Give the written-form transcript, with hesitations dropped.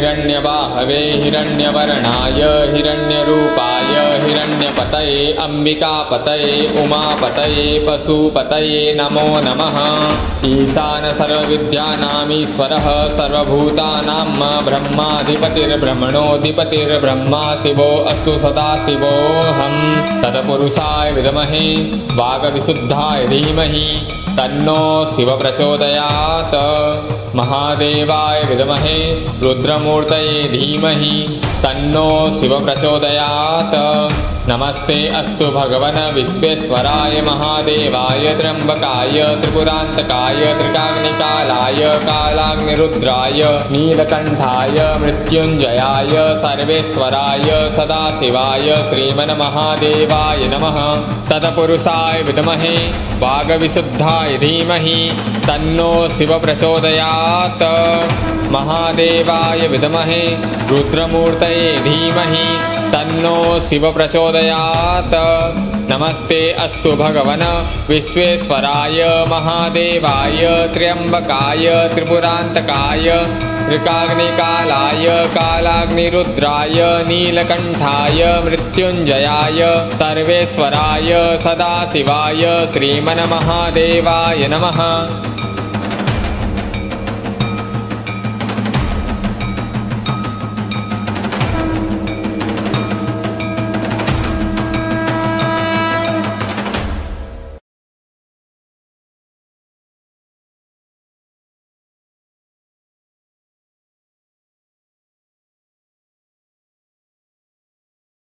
हिरण्यबाहवे हिरण्यवर्णाय हिरण्यरूपाय हिरण्यपतये अम्बिकापतये उमापतये पशुपतये नमो नमः। ईशान सर्वविद्यानामीश्वरः सर्वभूतानां ब्रह्माधिपतिर्ब्रह्मणोऽधिपतिर्ब्रह्मा शिवो अस्तु सदा शिवोऽहम्। तत्पुरुषाय विद्महे वागविशुद्धाय धीमहि तन्नो शिव प्रचोदयात्। महादेवाय विद्महे रुद्रमूर्तये धीमहि तन्नो शिव प्रचोदयात्। नमस्ते अस्तु भगवन् विश्वेश्वराय महादेवाय त्र्यम्बकाय त्रिपुरान्तकाय त्रिकाग्निकालाय कालाग्निरुद्राय नीलकण्ठाय मृत्युञ्जयाय सर्वेश्वराय सदाशिवाय श्रीमन्महादेवाय नमः। तत्पुरुषाय विद्महे वागविशुद्धाय धीमहि तन्नो शिव प्रचोदयात्। महादेवाय विद्महे रुद्रमूर्तये धीमहि तन्नो शिव प्रचोदयात्। नमस्ते अस्तु भगवन् विश्वेश्वराय महादेवाय त्र्यम्बकाय त्रिपुरान्तकाय त्रिकाग्निकालाय कालाग्निरुद्राय नीलकण्ठाय मृत्युञ्जयाय सर्वेश्वराय सदाशिवाय श्रीमन्महादेवाय नमः।